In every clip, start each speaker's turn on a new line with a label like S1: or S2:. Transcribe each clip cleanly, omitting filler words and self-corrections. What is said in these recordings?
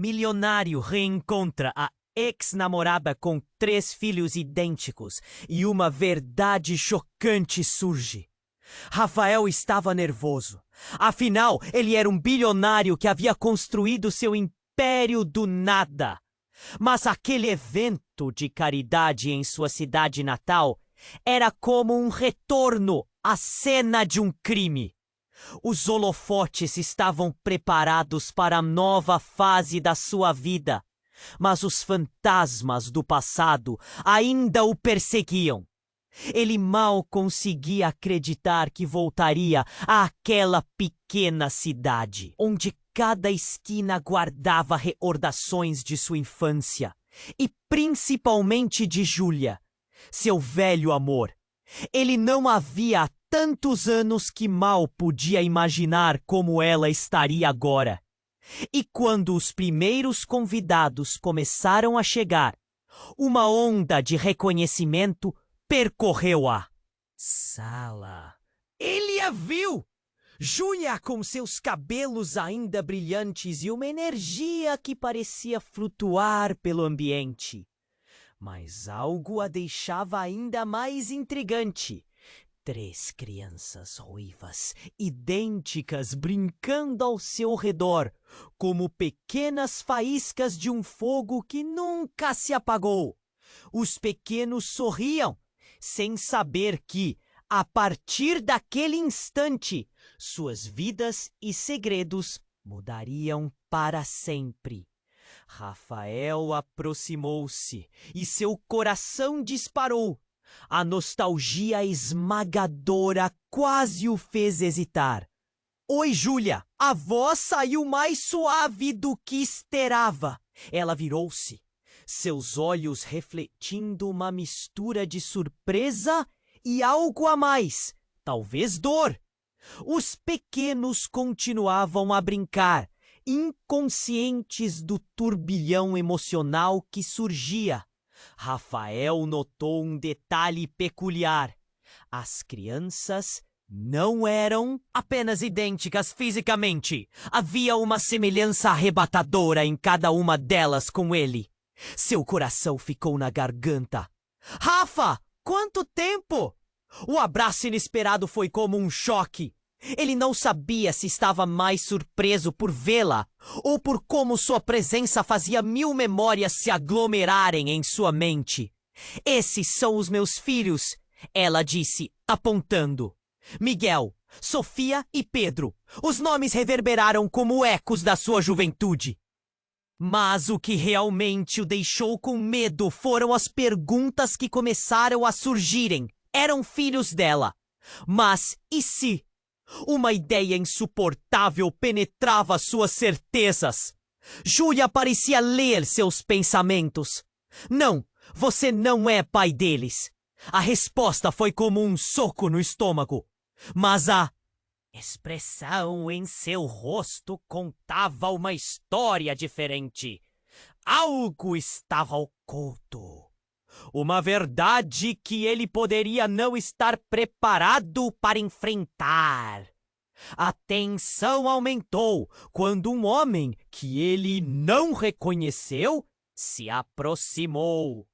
S1: Milionário reencontra a ex-namorada com 3 filhos idênticos e uma verdade chocante surge. Rafael estava nervoso. Afinal, ele era um bilionário que havia construído seu império do nada. Mas aquele evento de caridade em sua cidade natal era como um retorno à cena de um crime. Os holofotes estavam preparados para a nova fase da sua vida, mas os fantasmas do passado ainda o perseguiam. Ele mal conseguia acreditar que voltaria àquela pequena cidade, onde cada esquina guardava recordações de sua infância, e principalmente de Júlia, seu velho amor. Ele não havia há tantos anos que mal podia imaginar como ela estaria agora. E quando os primeiros convidados começaram a chegar, uma onda de reconhecimento percorreu a sala. Ele a viu! Júlia com seus cabelos ainda brilhantes e uma energia que parecia flutuar pelo ambiente. Mas algo a deixava ainda mais intrigante. 3 crianças ruivas, idênticas, brincando ao seu redor, como pequenas faíscas de um fogo que nunca se apagou. Os pequenos sorriam, sem saber que, a partir daquele instante, suas vidas e segredos mudariam para sempre. Rafael aproximou-se e seu coração disparou. A nostalgia esmagadora quase o fez hesitar. Oi, Júlia! A voz saiu mais suave do que esperava. Ela virou-se, seus olhos refletindo uma mistura de surpresa e algo a mais, talvez dor. Os pequenos continuavam a brincar, inconscientes do turbilhão emocional que surgia. Rafael notou um detalhe peculiar. As crianças não eram apenas idênticas fisicamente. Havia uma semelhança arrebatadora em cada uma delas com ele. Seu coração ficou na garganta. Rafa! Quanto tempo! O abraço inesperado foi como um choque. Ele não sabia se estava mais surpreso por vê-la ou por como sua presença fazia 1000 memórias se aglomerarem em sua mente. Esses são os meus filhos, ela disse, apontando. Miguel, Sofia e Pedro. Os nomes reverberaram como ecos da sua juventude. Mas o que realmente o deixou com medo foram as perguntas que começaram a surgirem. Eram filhos dela. Mas e se? Uma ideia insuportável penetrava suas certezas. Júlia parecia ler seus pensamentos. Não, você não é pai deles. A resposta foi como um soco no estômago. Mas a expressão em seu rosto contava uma história diferente. Algo estava oculto. Uma verdade que ele poderia não estar preparado para enfrentar. A tensão aumentou quando um homem que ele não reconheceu se aproximou.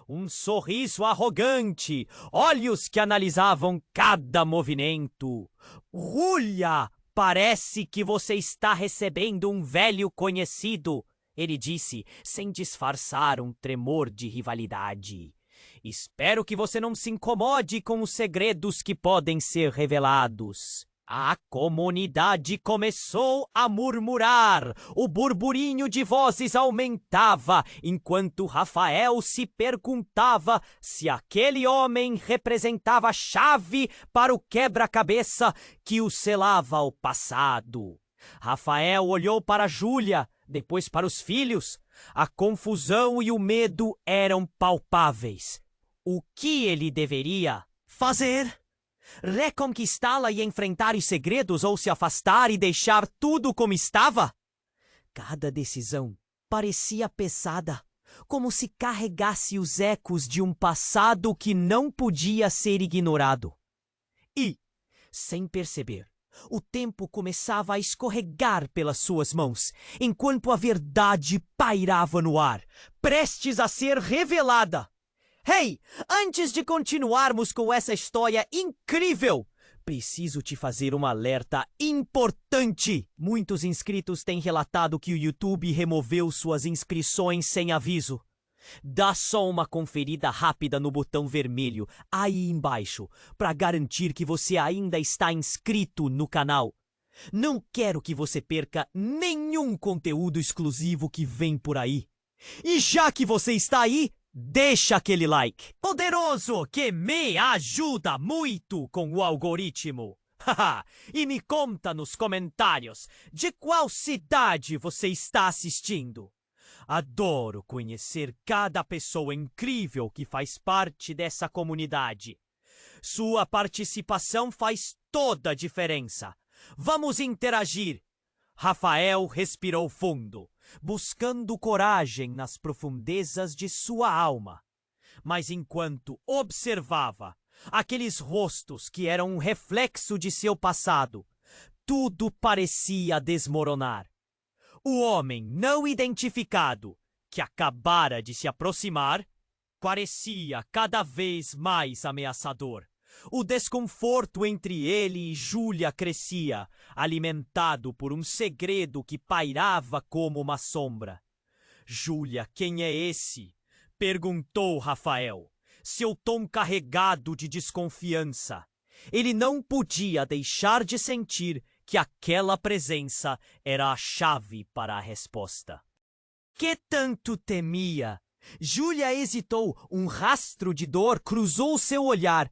S1: Um sorriso arrogante, olhos que analisavam cada movimento. Júlia, parece que você está recebendo um velho conhecido, ele disse, sem disfarçar um tremor de rivalidade. Espero que você não se incomode com os segredos que podem ser revelados. A comunidade começou a murmurar. O burburinho de vozes aumentava, enquanto Rafael se perguntava se aquele homem representava a chave para o quebra-cabeça que o selava ao passado. Rafael olhou para Júlia, depois para os filhos. A confusão e o medo eram palpáveis. O que ele deveria fazer? Reconquistá-la e enfrentar os segredos ou se afastar e deixar tudo como estava? Cada decisão parecia pesada, como se carregasse os ecos de um passado que não podia ser ignorado. E, sem perceber, O tempo começava a escorregar pelas suas mãos, enquanto a verdade pairava no ar, prestes a ser revelada. Hey, antes de continuarmos com essa história incrível, preciso te fazer um alerta importante. Muitos inscritos têm relatado que o YouTube removeu suas inscrições sem aviso. Dá só uma conferida rápida no botão vermelho aí embaixo para garantir que você ainda está inscrito no canal. Não quero que você perca nenhum conteúdo exclusivo que vem por aí. E já que você está aí, deixa aquele like poderoso que me ajuda muito com o algoritmo. E me conta nos comentários de qual cidade você está assistindo. Adoro conhecer cada pessoa incrível que faz parte dessa comunidade. Sua participação faz toda a diferença. Vamos interagir. Rafael respirou fundo, buscando coragem nas profundezas de sua alma. Mas enquanto observava aqueles rostos que eram um reflexo de seu passado, tudo parecia desmoronar. O homem não identificado, que acabara de se aproximar, parecia cada vez mais ameaçador. O desconforto entre ele e Júlia crescia, alimentado por um segredo que pairava como uma sombra. Júlia, quem é esse? Perguntou Rafael, seu tom carregado de desconfiança. Ele não podia deixar de sentir que aquela presença era a chave para a resposta. Que tanto temia? Júlia hesitou, um rastro de dor cruzou seu olhar.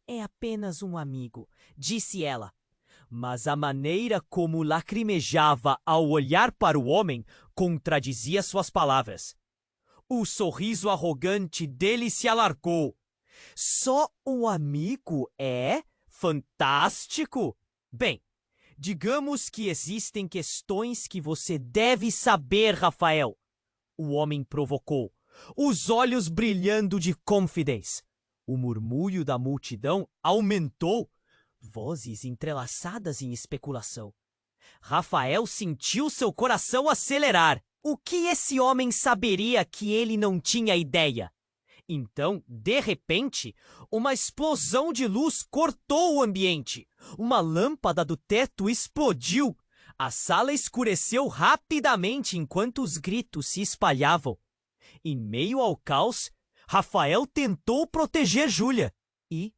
S1: É apenas um amigo, disse ela. Mas a maneira como lacrimejava ao olhar para o homem contradizia suas palavras. O sorriso arrogante dele se alargou. Só um amigo é? Fantástico! Bem, digamos que existem questões que você deve saber, Rafael. O homem provocou, os olhos brilhando de confidência. O murmúrio da multidão aumentou, vozes entrelaçadas em especulação. Rafael sentiu seu coração acelerar. O que esse homem saberia que ele não tinha ideia? Então, de repente, uma explosão de luz cortou o ambiente. Uma lâmpada do teto explodiu. A sala escureceu rapidamente enquanto os gritos se espalhavam. Em meio ao caos, Rafael tentou proteger Júlia. E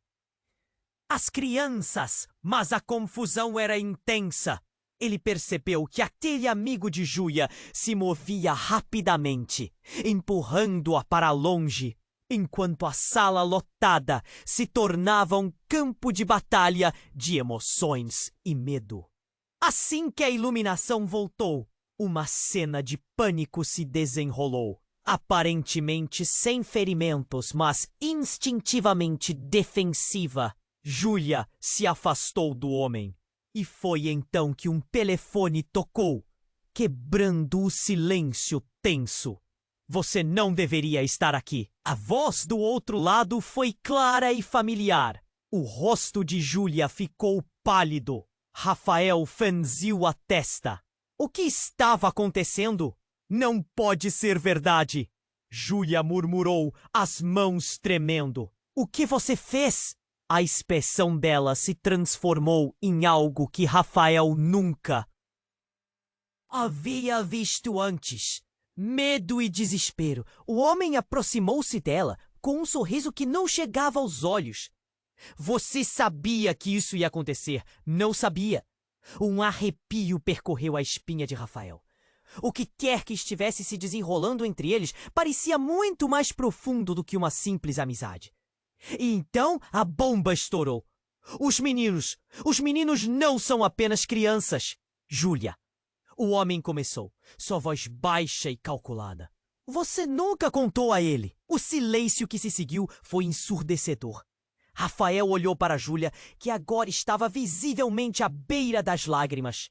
S1: as crianças! Mas a confusão era intensa. Ele percebeu que aquele amigo de Júlia se movia rapidamente, empurrando-a para longe, enquanto a sala lotada se tornava um campo de batalha de emoções e medo. Assim que a iluminação voltou, uma cena de pânico se desenrolou. Aparentemente sem ferimentos, mas instintivamente defensiva, Júlia se afastou do homem. E foi então que um telefone tocou, quebrando o silêncio tenso. Você não deveria estar aqui. A voz do outro lado foi clara e familiar. O rosto de Júlia ficou pálido. Rafael franziu a testa. O que estava acontecendo? Não pode ser verdade. Júlia murmurou, as mãos tremendo. O que você fez? A expressão dela se transformou em algo que Rafael nunca havia visto antes. Medo e desespero. O homem aproximou-se dela com um sorriso que não chegava aos olhos. Você sabia que isso ia acontecer, não sabia? Um arrepio percorreu a espinha de Rafael. O que quer que estivesse se desenrolando entre eles parecia muito mais profundo do que uma simples amizade. E então a bomba estourou. Os meninos não são apenas crianças. Júlia. O homem começou, sua voz baixa e calculada. Você nunca contou a ele. O silêncio que se seguiu foi ensurdecedor. Rafael olhou para Júlia, que agora estava visivelmente à beira das lágrimas.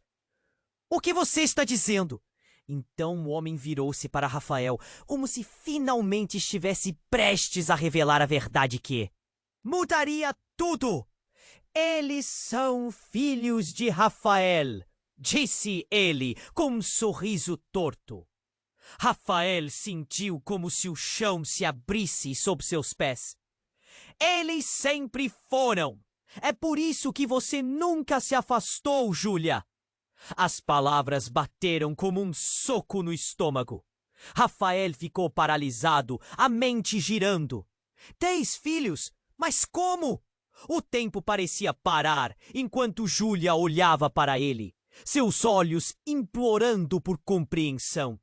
S1: O que você está dizendo? Então o homem virou-se para Rafael, como se finalmente estivesse prestes a revelar a verdade que mudaria tudo. Eles são filhos de Rafael, disse ele com um sorriso torto. Rafael sentiu como se o chão se abrisse sob seus pés. Eles sempre foram. É por isso que você nunca se afastou, Júlia. As palavras bateram como um soco no estômago. Rafael ficou paralisado, a mente girando. 10 filhos? Mas como? O tempo parecia parar enquanto Júlia olhava para ele, seus olhos implorando por compreensão.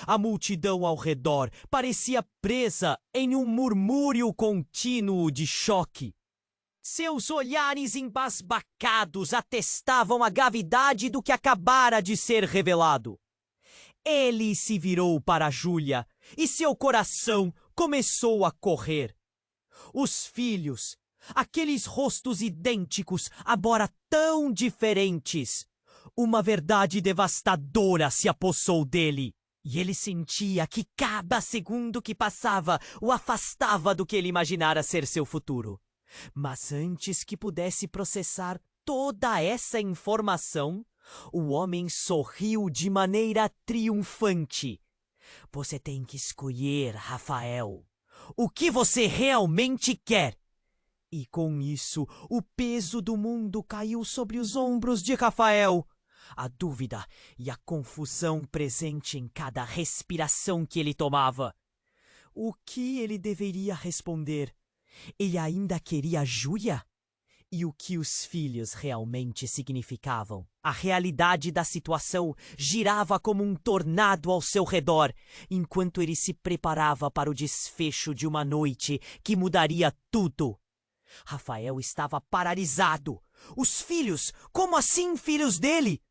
S1: A multidão ao redor parecia presa em um murmúrio contínuo de choque. Seus olhares embasbacados atestavam a gravidade do que acabara de ser revelado. Ele se virou para Júlia e seu coração começou a correr. Os filhos, aqueles rostos idênticos, agora tão diferentes. Uma verdade devastadora se apossou dele. E ele sentia que cada segundo que passava o afastava do que ele imaginara ser seu futuro. Mas antes que pudesse processar toda essa informação, o homem sorriu de maneira triunfante. Você tem que escolher, Rafael, o que você realmente quer. E com isso, o peso do mundo caiu sobre os ombros de Rafael. A dúvida e a confusão presente em cada respiração que ele tomava. O que ele deveria responder? Ele ainda queria Júlia? E o que os filhos realmente significavam? A realidade da situação girava como um tornado ao seu redor, enquanto ele se preparava para o desfecho de uma noite que mudaria tudo. Rafael estava paralisado. Os filhos? Como assim filhos dele?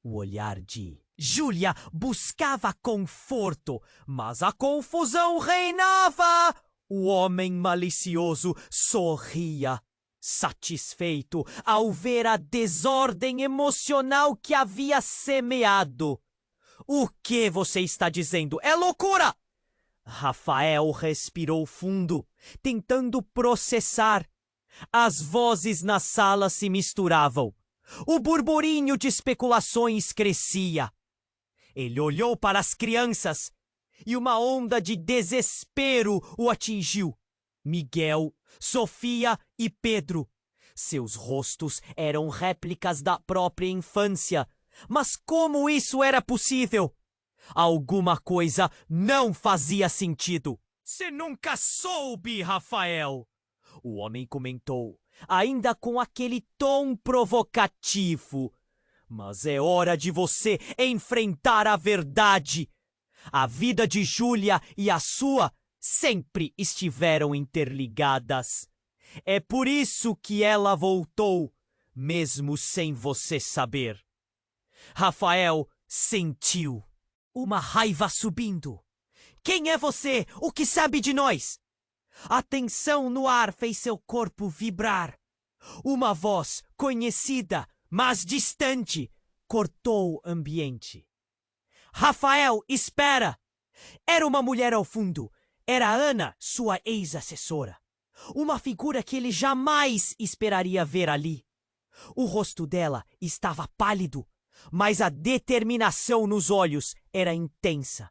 S1: O olhar de Júlia buscava conforto, mas a confusão reinava. O homem malicioso sorria, satisfeito ao ver a desordem emocional que havia semeado. O que você está dizendo? É loucura! Rafael respirou fundo, tentando processar. As vozes na sala se misturavam. O burburinho de especulações crescia. Ele olhou para as crianças e uma onda de desespero o atingiu. Miguel, Sofia e Pedro. Seus rostos eram réplicas da própria infância. Mas como isso era possível? Alguma coisa não fazia sentido. Você nunca soube, Rafael! O homem comentou, ainda com aquele tom provocativo. Mas é hora de você enfrentar a verdade. A vida de Júlia e a sua sempre estiveram interligadas. É por isso que ela voltou, mesmo sem você saber. Rafael sentiu uma raiva subindo. Quem é você? O que sabe de nós? A tensão no ar fez seu corpo vibrar. Uma voz conhecida, mas distante, cortou o ambiente. Rafael, espera! Era uma mulher ao fundo. Era Ana, sua ex-assessora. Uma figura que ele jamais esperaria ver ali. O rosto dela estava pálido, mas a determinação nos olhos era intensa.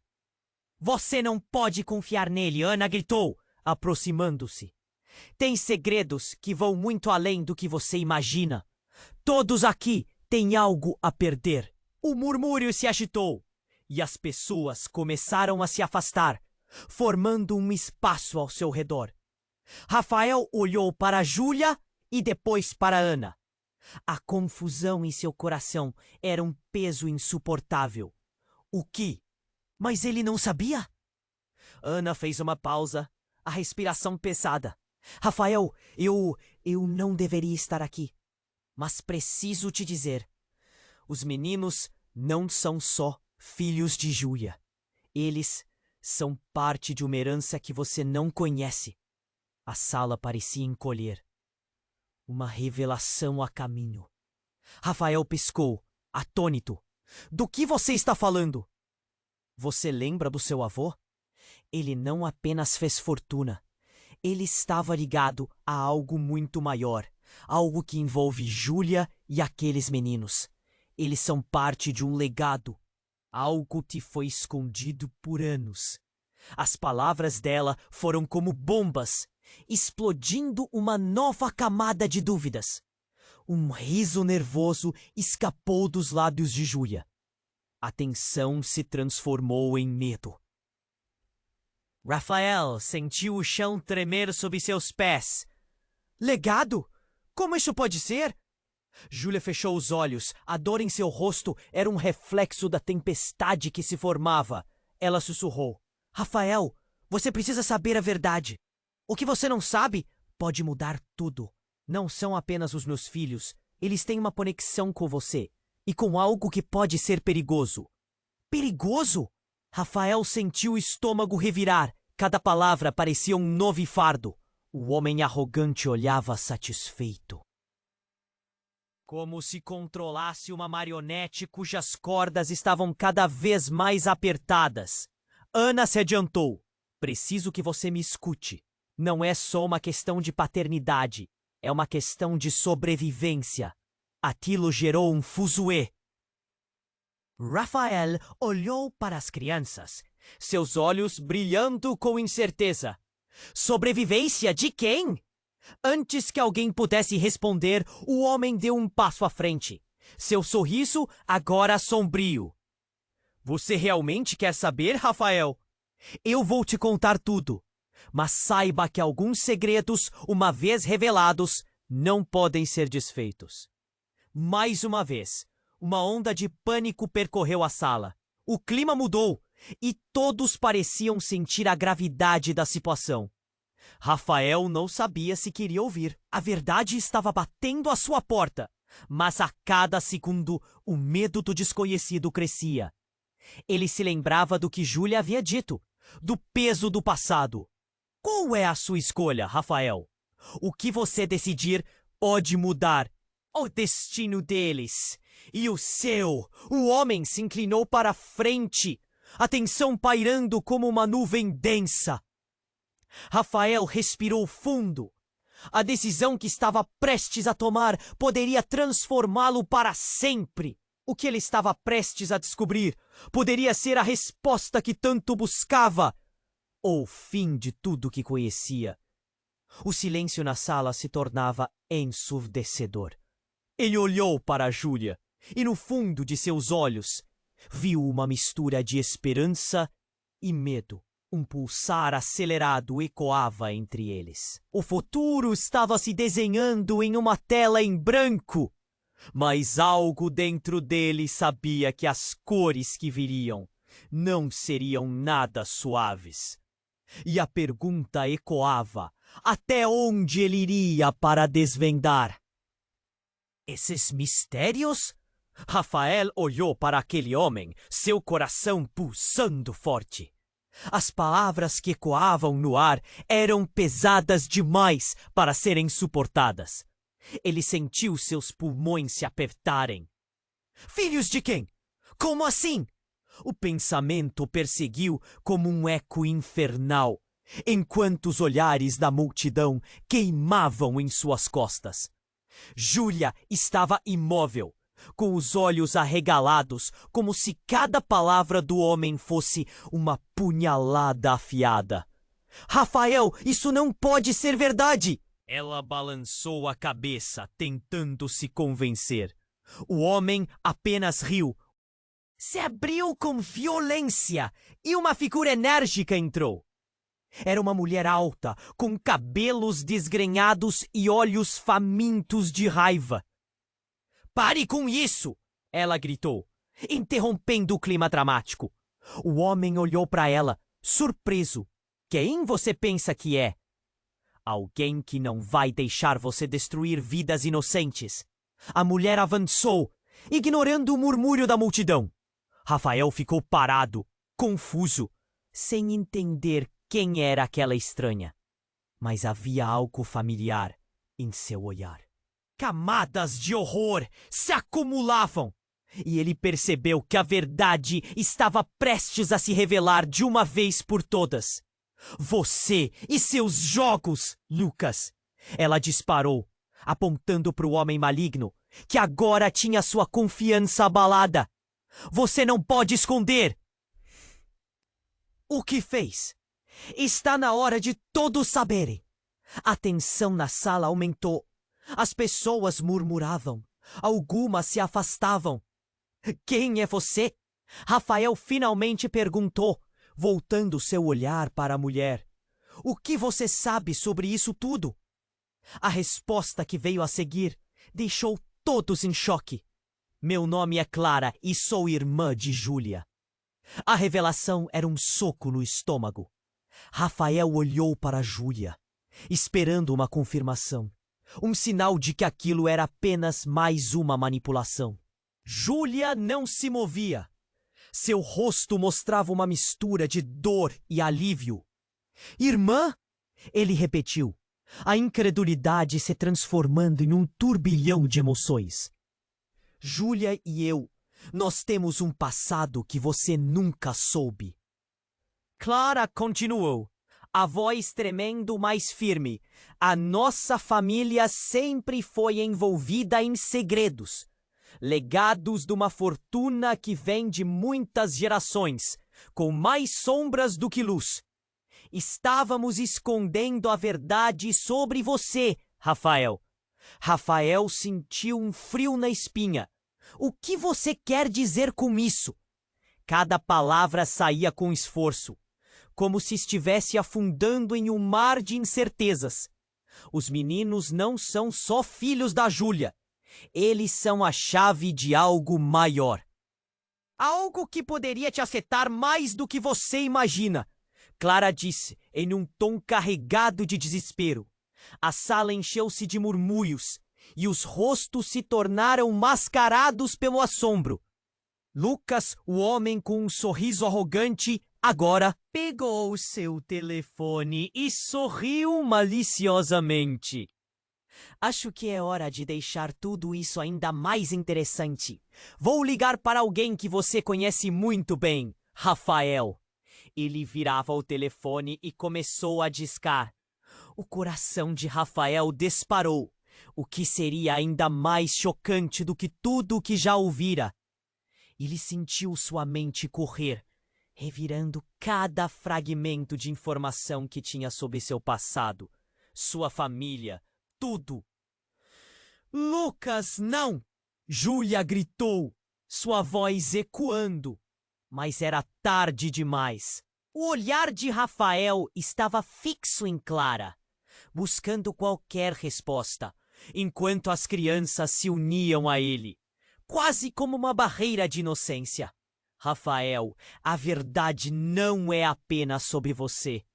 S1: Você não pode confiar nele, Ana gritou, aproximando-se. Tem segredos que vão muito além do que você imagina. Todos aqui têm algo a perder. O murmúrio se agitou e as pessoas começaram a se afastar, formando um espaço ao seu redor. Rafael olhou para Júlia e depois para Ana. A confusão em seu coração era um peso insuportável. O que? Mas ele não sabia? Ana fez uma pausa, a respiração pesada. Rafael, eu não deveria estar aqui. Mas preciso te dizer, os meninos não são só filhos de Júlia. Eles são parte de uma herança que você não conhece. A sala parecia encolher. Uma revelação a caminho. Rafael piscou, atônito. Do que você está falando? Você lembra do seu avô? Ele não apenas fez fortuna. Ele estava ligado a algo muito maior. Algo que envolve Júlia e aqueles meninos. Eles são parte de um legado. Algo que foi escondido por anos. As palavras dela foram como bombas, explodindo uma nova camada de dúvidas. Um riso nervoso escapou dos lábios de Júlia. A tensão se transformou em medo. Rafael sentiu o chão tremer sob seus pés. Legado? Como isso pode ser? Júlia fechou os olhos. A dor em seu rosto era um reflexo da tempestade que se formava. Ela sussurrou. Rafael, você precisa saber a verdade. O que você não sabe pode mudar tudo. Não são apenas os meus filhos. Eles têm uma conexão com você. E com algo que pode ser perigoso. Perigoso? Rafael sentiu o estômago revirar. Cada palavra parecia um novo fardo. O homem arrogante olhava satisfeito. Como se controlasse uma marionete cujas cordas estavam cada vez mais apertadas. Ana se adiantou. Preciso que você me escute. Não é só uma questão de paternidade. É uma questão de sobrevivência. Aquilo gerou um fuzuê. Rafael olhou para as crianças, seus olhos brilhando com incerteza. Sobrevivência de quem? Antes que alguém pudesse responder, o homem deu um passo à frente. Seu sorriso agora sombrio. Você realmente quer saber, Rafael? Eu vou te contar tudo. Mas saiba que alguns segredos, uma vez revelados, não podem ser desfeitos. Mais uma vez, uma onda de pânico percorreu a sala. O clima mudou e todos pareciam sentir a gravidade da situação. Rafael não sabia se queria ouvir. A verdade estava batendo à sua porta, mas a cada segundo o medo do desconhecido crescia. Ele se lembrava do que Júlia havia dito, do peso do passado. Qual é a sua escolha, Rafael? O que você decidir pode mudar o destino deles. E o seu? O homem se inclinou para a frente, a tensão pairando como uma nuvem densa. Rafael respirou fundo. A decisão que estava prestes a tomar poderia transformá-lo para sempre. O que ele estava prestes a descobrir poderia ser a resposta que tanto buscava, ou o fim de tudo que conhecia. O silêncio na sala se tornava ensurdecedor. Ele olhou para Júlia e no fundo de seus olhos viu uma mistura de esperança e medo. Um pulsar acelerado ecoava entre eles. O futuro estava se desenhando em uma tela em branco, mas algo dentro dele sabia que as cores que viriam não seriam nada suaves. E a pergunta ecoava: até onde ele iria para desvendar? Esses mistérios? Rafael olhou para aquele homem, seu coração pulsando forte. As palavras que ecoavam no ar eram pesadas demais para serem suportadas. Ele sentiu seus pulmões se apertarem. Filhos de quem? Como assim? O pensamento o perseguiu como um eco infernal, enquanto os olhares da multidão queimavam em suas costas. Júlia estava imóvel, com os olhos arregalados, como se cada palavra do homem fosse uma punhalada afiada. Rafael, isso não pode ser verdade! Ela balançou a cabeça, tentando se convencer. O homem apenas riu. Se abriu com violência e uma figura enérgica entrou. Era uma mulher alta, com cabelos desgrenhados e olhos famintos de raiva. Pare com isso! Ela gritou, interrompendo o clima dramático. O homem olhou para ela, surpreso. Quem você pensa que é? Alguém que não vai deixar você destruir vidas inocentes. A mulher avançou, ignorando o murmúrio da multidão. Rafael ficou parado, confuso, sem entender quem era aquela estranha. Mas havia algo familiar em seu olhar. Camadas de horror se acumulavam, e ele percebeu que a verdade estava prestes a se revelar de uma vez por todas. Você e seus jogos, Lucas! Ela disparou. apontando para o homem maligno, que agora tinha sua confiança abalada. Você não pode esconder! O que fez? Está na hora de todos saberem. A tensão na sala aumentou. As pessoas murmuravam. Algumas se afastavam. Quem é você? Rafael finalmente perguntou, voltando seu olhar para a mulher. O que você sabe sobre isso tudo? A resposta que veio a seguir deixou todos em choque. Meu nome é Clara e sou irmã de Júlia. A revelação era um soco no estômago. Rafael olhou para Júlia, esperando uma confirmação. Um sinal de que aquilo era apenas mais uma manipulação. Júlia não se movia. Seu rosto mostrava uma mistura de dor e alívio. Irmã? Ele repetiu, a incredulidade se transformando em um turbilhão de emoções. Júlia e eu, nós temos um passado que você nunca soube. Clara continuou, a voz tremendo mais firme. A nossa família sempre foi envolvida em segredos. Legados de uma fortuna que vem de muitas gerações, com mais sombras do que luz. Estávamos escondendo a verdade sobre você, Rafael. Rafael sentiu um frio na espinha. O que você quer dizer com isso? Cada palavra saía com esforço, como se estivesse afundando em um mar de incertezas. Os meninos não são só filhos da Júlia. Eles são a chave de algo maior. Algo que poderia te afetar mais do que você imagina, Clara disse, em um tom carregado de desespero. A sala encheu-se de murmúrios, e os rostos se tornaram mascarados pelo assombro. Lucas, o homem com um sorriso arrogante, agora pegou seu telefone e sorriu maliciosamente. Acho que é hora de deixar tudo isso ainda mais interessante. Vou ligar para alguém que você conhece muito bem, Rafael. Ele virava o telefone e começou a discar. O coração de Rafael disparou, o que seria ainda mais chocante do que tudo o que já ouvira. Ele sentiu sua mente correr, revirando cada fragmento de informação que tinha sobre seu passado, sua família, tudo. Lucas, não! Júlia gritou, sua voz ecoando. Mas era tarde demais. O olhar de Rafael estava fixo em Clara, buscando qualquer resposta, enquanto as crianças se uniam a ele, quase como uma barreira de inocência. Rafael, a verdade não é apenas sobre você,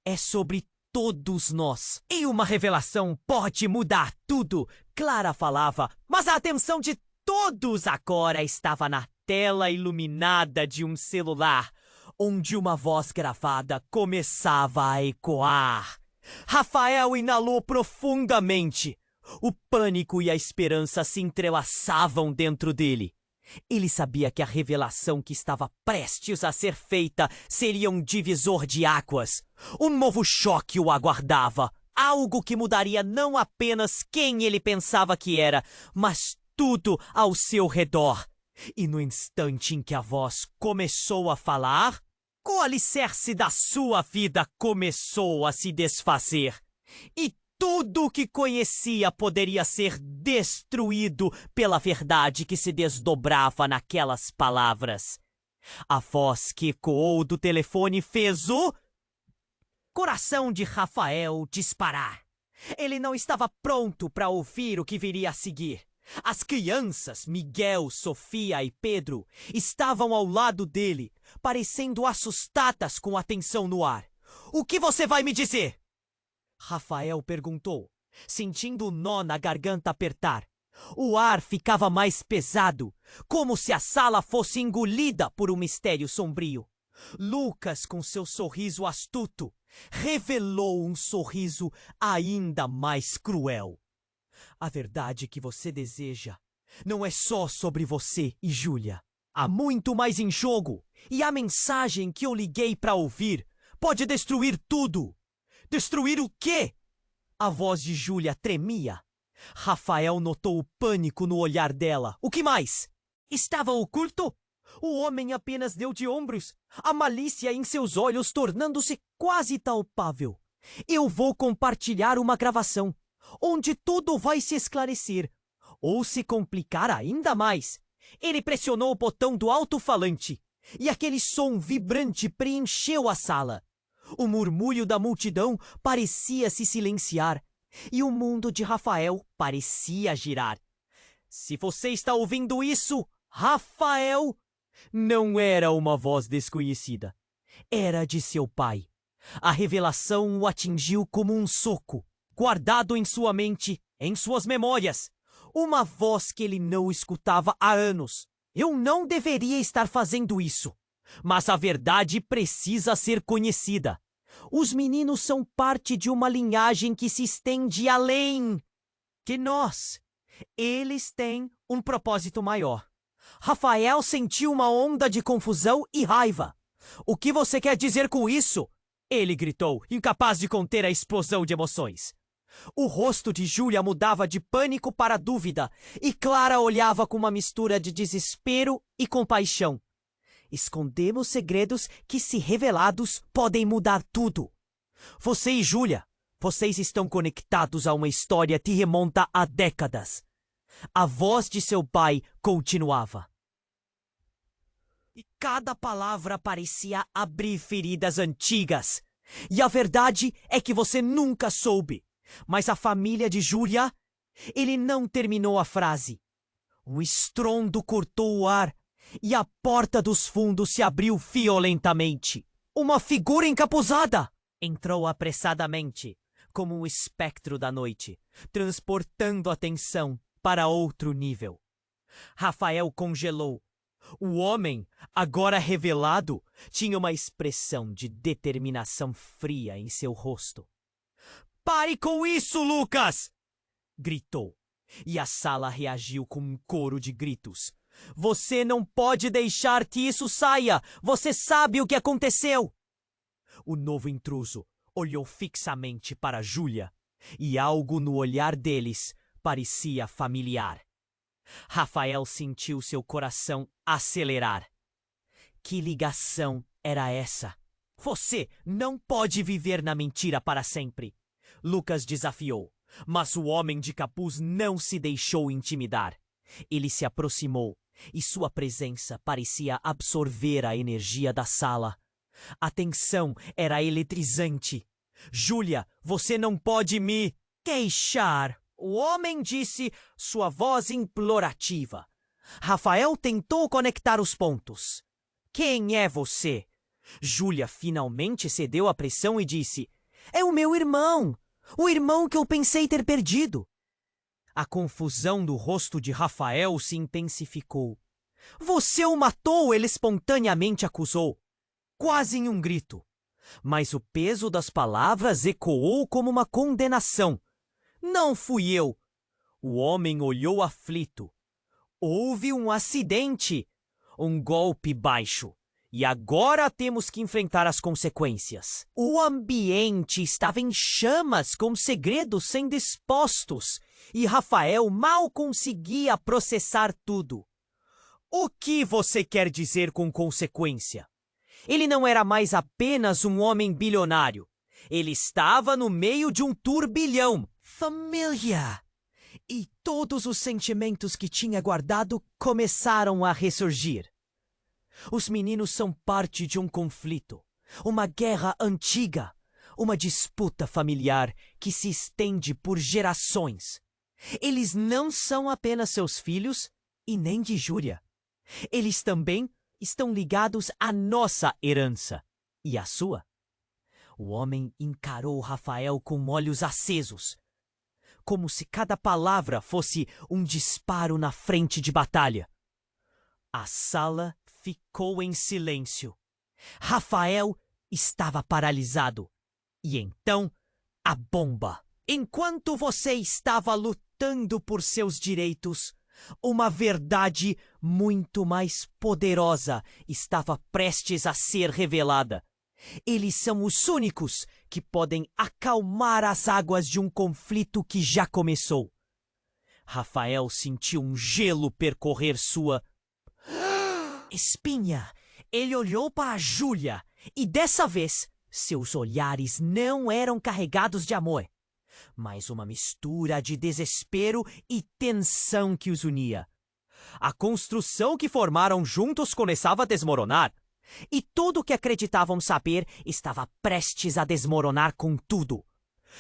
S1: é sobre todos nós. E uma revelação pode mudar tudo, Clara falava, mas a atenção de todos agora estava na tela iluminada de um celular, onde uma voz gravada começava a ecoar. Rafael inalou profundamente. O pânico e a esperança se entrelaçavam dentro dele. Ele sabia que a revelação que estava prestes a ser feita seria um divisor de águas. Um novo choque o aguardava. Algo que mudaria não apenas quem ele pensava que era, mas tudo ao seu redor. E no instante em que a voz começou a falar, o alicerce da sua vida começou a se desfazer. E tudo o que conhecia poderia ser destruído pela verdade que se desdobrava naquelas palavras. A voz que ecoou do telefone fez o coração de Rafael disparar. Ele não estava pronto para ouvir o que viria a seguir. As crianças, Miguel, Sofia e Pedro, estavam ao lado dele, parecendo assustadas com a tensão no ar. O que você vai me dizer? Rafael perguntou, sentindo o nó na garganta apertar. O ar ficava mais pesado, como se a sala fosse engolida por um mistério sombrio. Lucas, com seu sorriso astuto, revelou um sorriso ainda mais cruel. A verdade que você deseja não é só sobre você e Júlia. Há muito mais em jogo, e a mensagem que eu liguei para ouvir pode destruir tudo. Destruir o quê? A voz de Júlia tremia. Rafael notou o pânico no olhar dela. O que mais? Estava oculto? O homem apenas deu de ombros, a malícia em seus olhos tornando-se quase palpável. Eu vou compartilhar uma gravação, onde tudo vai se esclarecer, ou se complicar ainda mais. Ele pressionou o botão do alto-falante, e aquele som vibrante preencheu a sala. O murmúrio da multidão parecia se silenciar, e o mundo de Rafael parecia girar. Se você está ouvindo isso, Rafael, não era uma voz desconhecida. Era de seu pai. A revelação o atingiu como um soco, guardado em sua mente, em suas memórias. Uma voz que ele não escutava há anos. Eu não deveria estar fazendo isso, mas a verdade precisa ser conhecida. Os meninos são parte de uma linhagem que se estende além que nós. Eles têm um propósito maior. Rafael sentiu uma onda de confusão e raiva. O que você quer dizer com isso? Ele gritou, incapaz de conter a explosão de emoções. O rosto de Júlia mudava de pânico para dúvida, e Clara olhava com uma mistura de desespero e compaixão. Escondemos segredos que, se revelados, podem mudar tudo. Você e Júlia, vocês estão conectados a uma história que remonta a décadas. A voz de seu pai continuava. E cada palavra parecia abrir feridas antigas. E a verdade é que você nunca soube. Mas a família de Júlia... Ele não terminou a frase. Um estrondo cortou o ar e a porta dos fundos se abriu violentamente. Uma figura encapuzada entrou apressadamente, como um espectro da noite, transportando a atenção para outro nível. Rafael congelou. O homem, agora revelado, tinha uma expressão de determinação fria em seu rosto. "Pare com isso, Lucas!" gritou, e a sala reagiu com um coro de gritos. "Você não pode deixar que isso saia! Você sabe o que aconteceu!" O novo intruso olhou fixamente para Júlia, e algo no olhar deles parecia familiar. Rafael sentiu seu coração acelerar. Que ligação era essa? Você não pode viver na mentira para sempre, Lucas desafiou, mas o homem de capuz não se deixou intimidar. Ele se aproximou e sua presença parecia absorver a energia da sala. A tensão era eletrizante. "Júlia, você não pode me queixar", o homem disse, sua voz implorativa. Rafael tentou conectar os pontos. "Quem é você?" Júlia finalmente cedeu à pressão e disse: "É o meu irmão, o irmão que eu pensei ter perdido." A confusão do rosto de Rafael se intensificou. "Você o matou!" ele espontaneamente acusou, quase em um grito. Mas o peso das palavras ecoou como uma condenação. "Não fui eu." O homem olhou aflito. "Houve um acidente, um golpe baixo. E agora temos que enfrentar as consequências." O ambiente estava em chamas, com segredos sendo expostos, e Rafael mal conseguia processar tudo. "O que você quer dizer com consequência?" Ele não era mais apenas um homem bilionário. Ele estava no meio de um turbilhão. Família! E todos os sentimentos que tinha guardado começaram a ressurgir. Os meninos são parte de um conflito, uma guerra antiga, uma disputa familiar que se estende por gerações. Eles não são apenas seus filhos e nem de Júlia. Eles também estão ligados à nossa herança e à sua. O homem encarou Rafael com olhos acesos, como se cada palavra fosse um disparo na frente de batalha. A sala ficou em silêncio. Rafael estava paralisado. E então, a bomba. Enquanto você estava lutando por seus direitos, uma verdade muito mais poderosa estava prestes a ser revelada. Eles são os únicos que podem acalmar as águas de um conflito que já começou. Rafael sentiu um gelo percorrer sua espinha. Ele olhou para Júlia e dessa vez seus olhares não eram carregados de amor, mas uma mistura de desespero e tensão que os unia. A construção que formaram juntos começava a desmoronar, e tudo o que acreditavam saber estava prestes a desmoronar com tudo.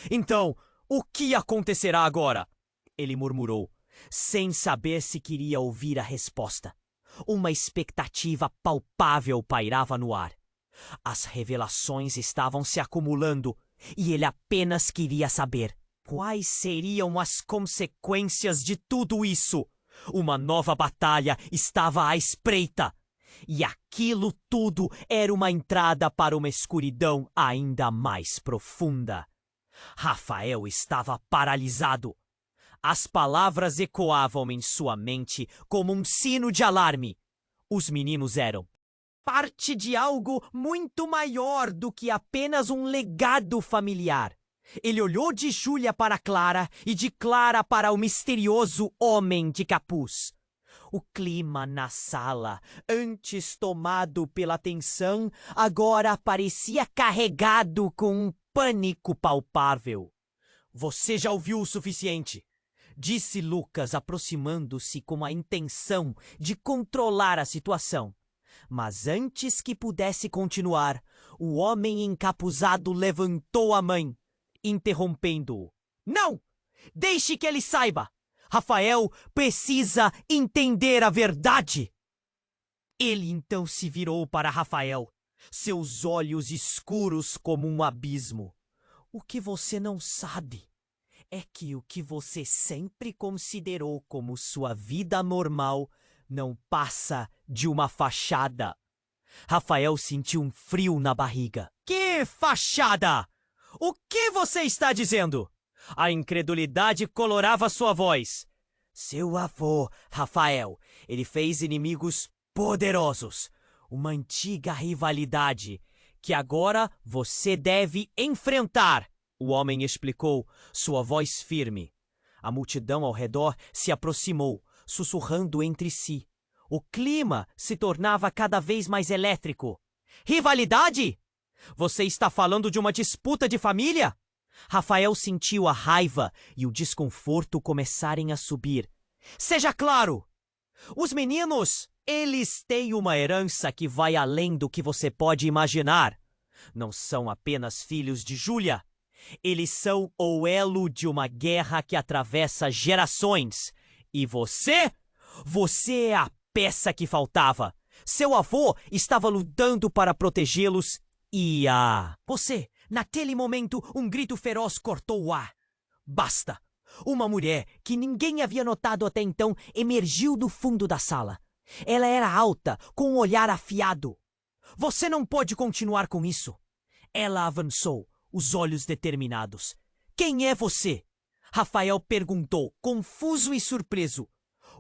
S1: Então, o que acontecerá agora? Ele murmurou, sem saber se queria ouvir a resposta. Uma expectativa palpável pairava no ar. As revelações estavam se acumulando e ele apenas queria saber quais seriam as consequências de tudo isso. Uma nova batalha estava à espreita. E aquilo tudo era uma entrada para uma escuridão ainda mais profunda. Rafael estava paralisado. As palavras ecoavam em sua mente como um sino de alarme. Os meninos eram parte de algo muito maior do que apenas um legado familiar. Ele olhou de Júlia para Clara e de Clara para o misterioso homem de capuz. O clima na sala, antes tomado pela tensão, agora parecia carregado com um pânico palpável. Você já ouviu o suficiente, disse Lucas, aproximando-se com a intenção de controlar a situação. Mas antes que pudesse continuar, o homem encapuzado levantou a mão, interrompendo-o. Não! Deixe que ele saiba! Rafael precisa entender a verdade! Ele então se virou para Rafael, seus olhos escuros como um abismo. O que você não sabe é que o que você sempre considerou como sua vida normal não passa de uma fachada. Rafael sentiu um frio na barriga. Que fachada? O que você está dizendo? A incredulidade colorava sua voz. Seu avô, Rafael, ele fez inimigos poderosos. Uma antiga rivalidade que agora você deve enfrentar. O homem explicou, sua voz firme. A multidão ao redor se aproximou, sussurrando entre si. O clima se tornava cada vez mais elétrico. Rivalidade? Você está falando de uma disputa de família? Rafael sentiu a raiva e o desconforto começarem a subir. Seja claro! Os meninos, eles têm uma herança que vai além do que você pode imaginar. Não são apenas filhos de Júlia. Eles são o elo de uma guerra que atravessa gerações. E você? Você é a peça que faltava. Seu avô estava lutando para protegê-los e você, naquele momento, um grito feroz cortou o ar. Basta! Uma mulher que ninguém havia notado até então emergiu do fundo da sala. Ela era alta, com um olhar afiado. Você não pode continuar com isso. Ela avançou, os olhos determinados. Quem é você? Rafael perguntou, confuso e surpreso.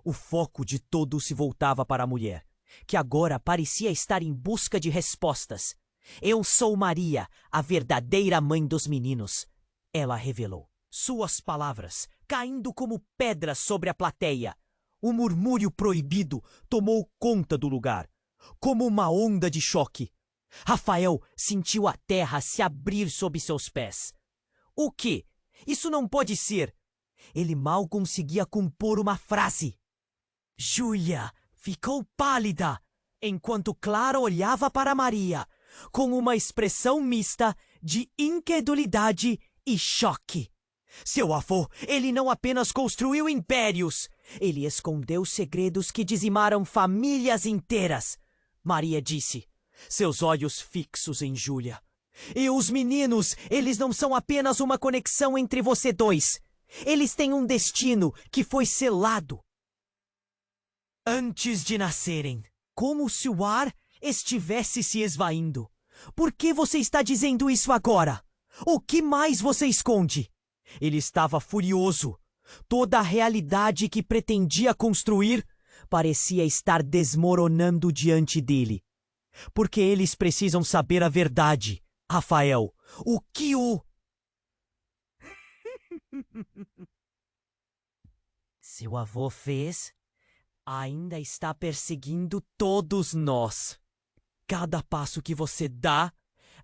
S1: O foco de todos se voltava para a mulher, que agora parecia estar em busca de respostas. Eu sou Maria, a verdadeira mãe dos meninos. Ela revelou. Suas palavras, caindo como pedras sobre a plateia. O murmúrio proibido tomou conta do lugar, como uma onda de choque. Rafael sentiu a terra se abrir sob seus pés. O quê? Isso não pode ser! Ele mal conseguia compor uma frase. Júlia ficou pálida, enquanto Clara olhava para Maria, com uma expressão mista de incredulidade e choque. Seu avô, ele não apenas construiu impérios, ele escondeu segredos que dizimaram famílias inteiras. Maria disse, seus olhos fixos em Júlia. E os meninos, eles não são apenas uma conexão entre você dois. Eles têm um destino que foi selado antes de nascerem, como se o ar estivesse se esvaindo. Por que você está dizendo isso agora? O que mais você esconde? Ele estava furioso. Toda a realidade que pretendia construir parecia estar desmoronando diante dele. Porque eles precisam saber a verdade. Rafael, o que Seu avô fez? Ainda está perseguindo todos nós. Cada passo que você dá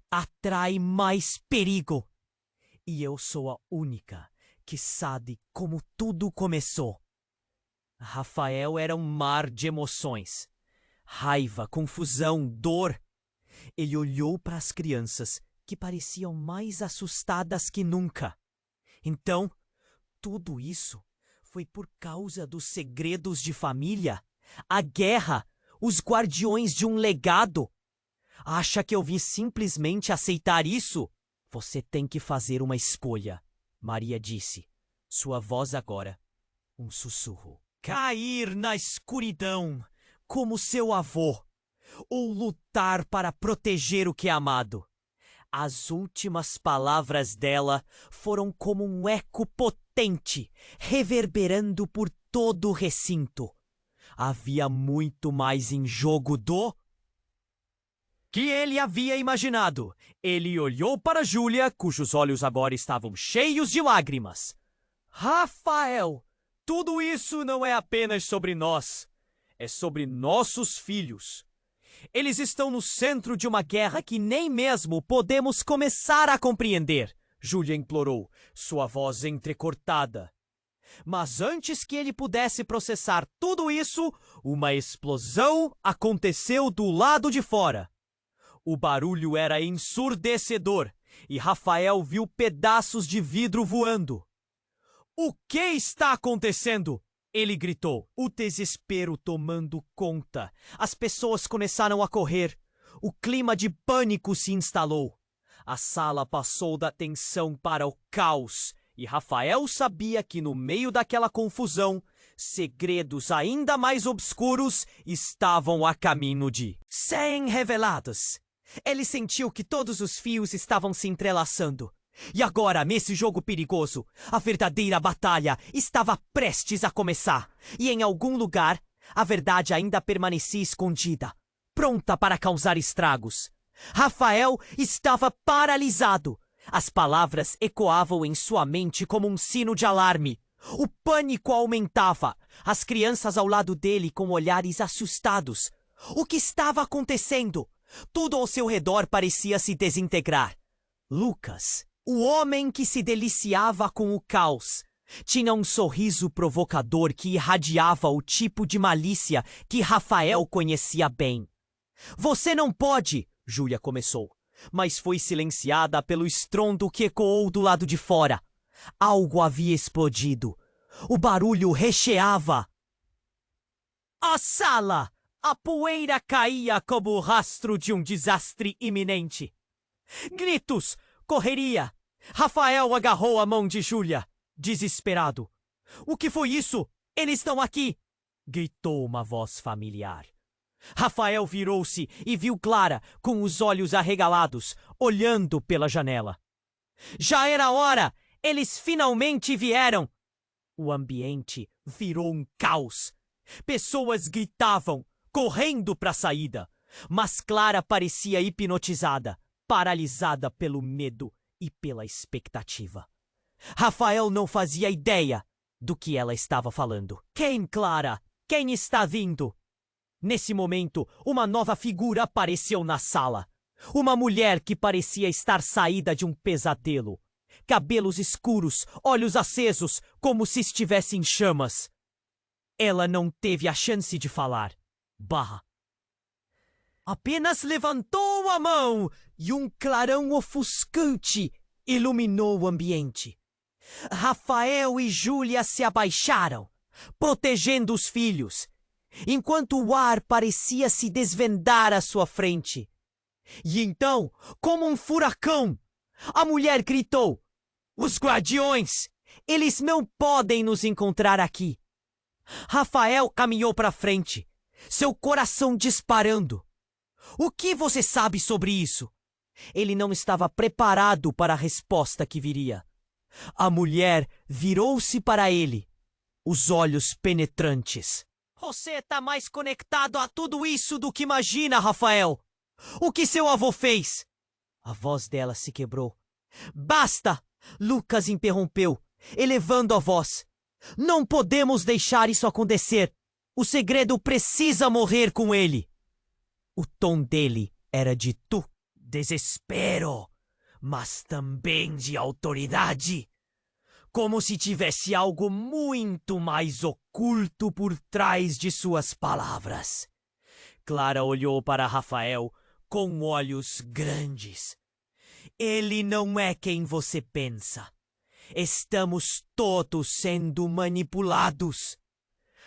S1: atrai mais perigo. E eu sou a única que sabe como tudo começou. Rafael era um mar de emoções. Raiva, confusão, dor. Ele olhou para as crianças, que pareciam mais assustadas que nunca. Então, tudo isso foi por causa dos segredos de família, a guerra, os guardiões de um legado. Acha que eu vim simplesmente aceitar isso? Você tem que fazer uma escolha, Maria disse. Sua voz agora, um sussurro. Cair na escuridão, como seu avô, ou lutar para proteger o que é amado. As últimas palavras dela foram como um eco potente, reverberando por todo o recinto. Havia muito mais em jogo do que ele havia imaginado. Ele olhou para Júlia, cujos olhos agora estavam cheios de lágrimas. Rafael, tudo isso não é apenas sobre nós. É sobre nossos filhos. Eles estão no centro de uma guerra que nem mesmo podemos começar a compreender, Júlia implorou, sua voz entrecortada. Mas antes que ele pudesse processar tudo isso, uma explosão aconteceu do lado de fora. O barulho era ensurdecedor e Rafael viu pedaços de vidro voando. O que está acontecendo? Ele gritou, o desespero tomando conta. As pessoas começaram a correr. O clima de pânico se instalou. A sala passou da tensão para o caos. E Rafael sabia que no meio daquela confusão, segredos ainda mais obscuros estavam a caminho de serem revelados. Ele sentiu que todos os fios estavam se entrelaçando. E agora, nesse jogo perigoso, a verdadeira batalha estava prestes a começar. E em algum lugar, a verdade ainda permanecia escondida, pronta para causar estragos. Rafael estava paralisado. As palavras ecoavam em sua mente como um sino de alarme. O pânico aumentava. As crianças ao lado dele com olhares assustados. O que estava acontecendo? Tudo ao seu redor parecia se desintegrar. Lucas, o homem que se deliciava com o caos, tinha um sorriso provocador que irradiava o tipo de malícia que Rafael conhecia bem. Você não pode, Júlia começou, mas foi silenciada pelo estrondo que ecoou do lado de fora. Algo havia explodido. O barulho recheava a sala. A poeira caía como o rastro de um desastre iminente. Gritos, correria. Rafael agarrou a mão de Júlia, desesperado. O que foi isso? Eles estão aqui! Gritou uma voz familiar. Rafael virou-se e viu Clara, com os olhos arregalados, olhando pela janela. Já era hora! Eles finalmente vieram! O ambiente virou um caos. Pessoas gritavam, correndo para a saída. Mas Clara parecia hipnotizada, paralisada pelo medo e pela expectativa. Rafael não fazia ideia do que ela estava falando. Quem, Clara? Quem está vindo? Nesse momento, uma nova figura apareceu na sala. Uma mulher que parecia estar saída de um pesadelo. Cabelos escuros, olhos acesos, como se estivesse em chamas. Ela não teve a chance de falar. Apenas levantou a mão e um clarão ofuscante iluminou o ambiente. Rafael e Júlia se abaixaram, protegendo os filhos, enquanto o ar parecia se desvendar à sua frente. E então, como um furacão, a mulher gritou: "Os guardiões! Eles não podem nos encontrar aqui!" Rafael caminhou para frente, seu coração disparando. O que você sabe sobre isso? Ele não estava preparado para a resposta que viria. A mulher virou-se para ele, os olhos penetrantes. Você está mais conectado a tudo isso do que imagina, Rafael. O que seu avô fez? A voz dela se quebrou. Basta! Lucas interrompeu, elevando a voz. Não podemos deixar isso acontecer. O segredo precisa morrer com ele. O tom dele era de desespero, mas também de autoridade. Como se tivesse algo muito mais oculto por trás de suas palavras. Clara olhou para Rafael com olhos grandes. Ele não é quem você pensa. Estamos todos sendo manipulados.